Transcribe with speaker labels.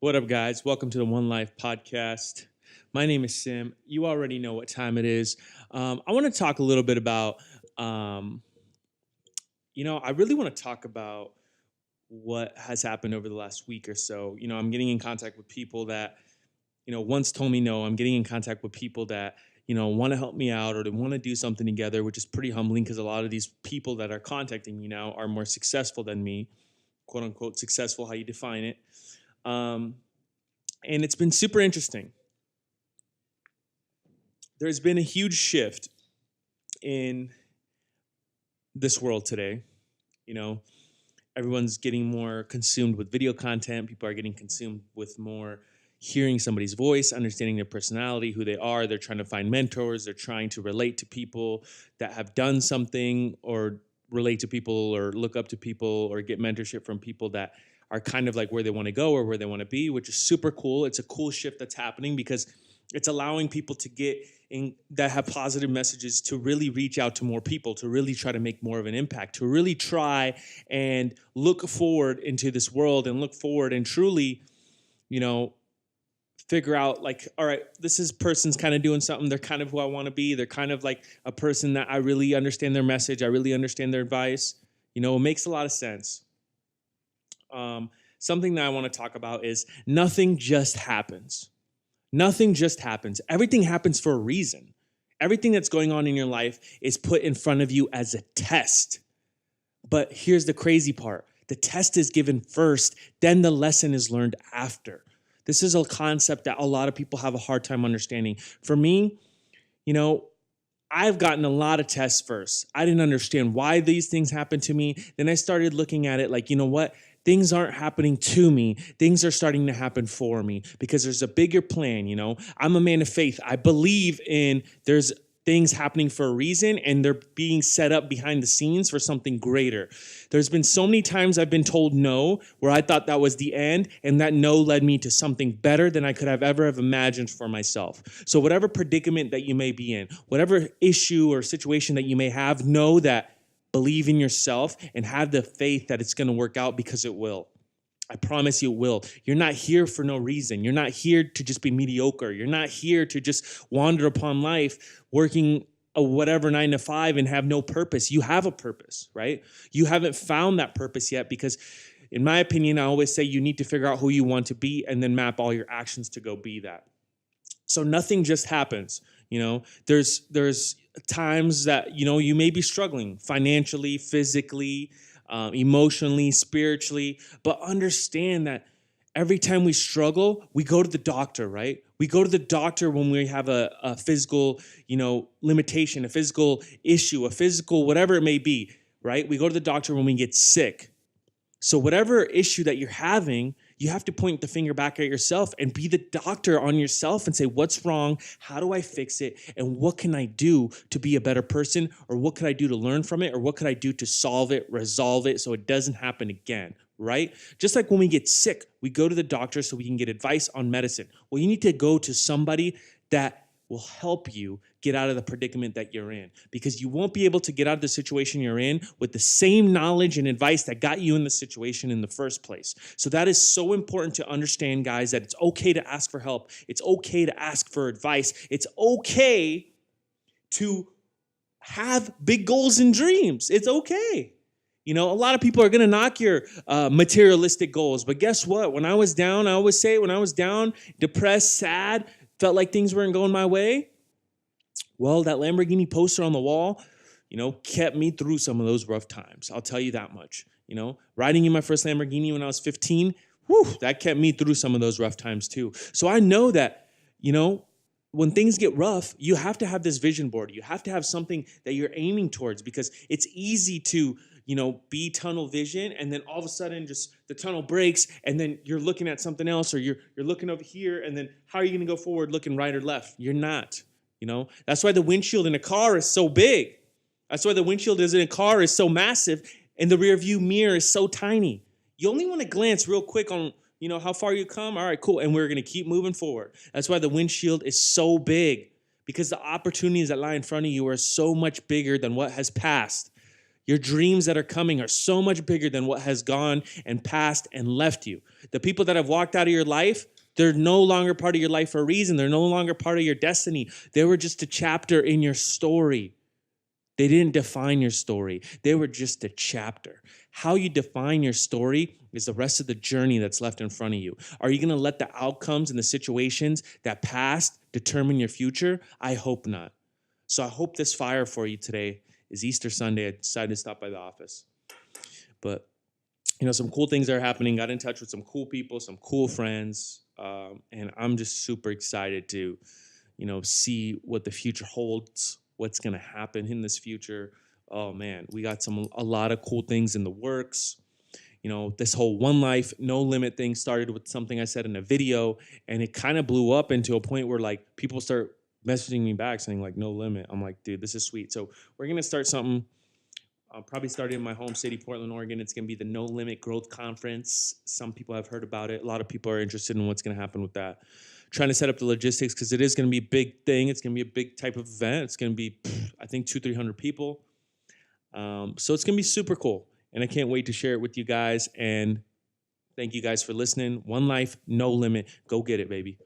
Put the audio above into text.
Speaker 1: What up, guys? Welcome to the One Life podcast. My name is Sim. You already know what time it is. I want to talk a little bit about, um, I really want to talk about what has happened over the last week or so. I'm getting in contact with people that, once told me no. I'm getting in contact with people that, want to help me out or they want to do something together, which is pretty humbling because a lot of these people that are contacting me now are more successful than me, quote unquote, successful, how you define it. Um, and it's been super interesting. There's been a huge shift in this world today. You know, everyone's getting more consumed with video content. People are getting consumed with more hearing somebody's voice, understanding their personality, who they are. They're trying to find mentors. They're trying to relate to people that have done something or relate to people or look up to people or get mentorship from people that are kind of like where they want to go or where they want to be, which is super cool. It's a cool shift that's happening because it's allowing people to get in that have positive messages to really reach out to more people, to really try to make more of an impact, to really try and look forward into this world and look forward and truly, figure out like, all right, this is person's kind of doing something. They're kind of who I want to be. They're kind of like a person that I really understand their message. I really understand their advice. It makes a lot of sense. Something that I want to talk about is nothing just happens. Nothing just happens. Everything happens for a reason. Everything that's going on in your life is put in front of you as a test. But here's the crazy part. The test is given first, then the lesson is learned after. This is a concept that a lot of people have a hard time understanding. For me, I've gotten a lot of tests first. I didn't understand why these things happened to me. Then I started looking at it like, you know what? Things aren't happening to me. Things are starting to happen for me because there's a bigger plan, I'm a man of faith. I believe in there's things happening for a reason and they're being set up behind the scenes for something greater. There's been so many times I've been told no where I thought that was the end, and that no led me to something better than I could have ever have imagined for myself. So whatever predicament that you may be in, whatever issue or situation that you may have, know that believe in yourself and have the faith that it's going to work out because it will. I promise you it will. You're not here for no reason. You're not here to just be mediocre. You're not here to just wander upon life working a whatever 9 to 5 and have no purpose. You have a purpose, right? You haven't found that purpose yet because, in my opinion, I always say you need to figure out who you want to be and then map all your actions to go be that. So nothing just happens. There's times that, you may be struggling financially, physically, emotionally, spiritually, but understand that every time we struggle, we go to the doctor, right? We go to the doctor when we have a physical, limitation, a physical issue, a physical, whatever it may be, right? We go to the doctor when we get sick. So whatever issue that you're having, you have to point the finger back at yourself and be the doctor on yourself and say, what's wrong? How do I fix it? And what can I do to be a better person? Or what could I do to learn from it? Or what could I do to solve it, resolve it so it doesn't happen again, right? Just like when we get sick, we go to the doctor so we can get advice on medicine. Well, you need to go to somebody that will help you get out of the predicament that you're in, because you won't be able to get out of the situation you're in with the same knowledge and advice that got you in the situation in the first place. So that is so important to understand, guys, that it's okay to ask for help. It's okay to ask for advice. It's okay to have big goals and dreams. It's okay. A lot of people are going to knock your materialistic goals, but guess what? When I was down, I always say when I was down, depressed, sad, felt like things weren't going my way, well, that Lamborghini poster on the wall, kept me through some of those rough times. I'll tell you that much. Riding in my first Lamborghini when I was 15, that kept me through some of those rough times too. So I know that, when things get rough, you have to have this vision board. You have to have something that you're aiming towards, because it's easy to, be tunnel vision, and then all of a sudden just the tunnel breaks and then you're looking at something else, or you're looking over here, and then how are you going to go forward looking right or left? You're not, That's why the windshield in a car is so big. That's why the windshield in a car is so massive and the rear view mirror is so tiny. You only want to glance real quick on, how far you come. All right, cool. And we're going to keep moving forward. That's why the windshield is so big, because the opportunities that lie in front of you are so much bigger than what has passed. Your dreams that are coming are so much bigger than what has gone and passed and left you. The people that have walked out of your life, they're no longer part of your life for a reason. They're no longer part of your destiny. They were just a chapter in your story. They didn't define your story. They were just a chapter. How you define your story is the rest of the journey that's left in front of you. Are you going to let the outcomes and the situations that passed determine your future? I hope not. So I hope this fire for you today is Easter Sunday. I decided to stop by the office. But, some cool things are happening. Got in touch with some cool people, some cool friends. And I'm just super excited to, see what the future holds, what's going to happen in this future. Oh man, we got a lot of cool things in the works. This whole one life, no limit thing started with something I said in a video, and it kind of blew up into a point where like people start messaging me back saying like no limit. I'm like, dude, this is sweet. So we're going to start something. I'll probably start in my home city, Portland, Oregon. It's going to be the No Limit Growth Conference. Some people have heard about it. A lot of people are interested in what's going to happen with that. Trying to set up the logistics because it is going to be a big thing. It's going to be a big type of event. It's going to be, I think, 200-300 people. So it's going to be super cool. And I can't wait to share it with you guys. And thank you guys for listening. One life, no limit. Go get it, baby.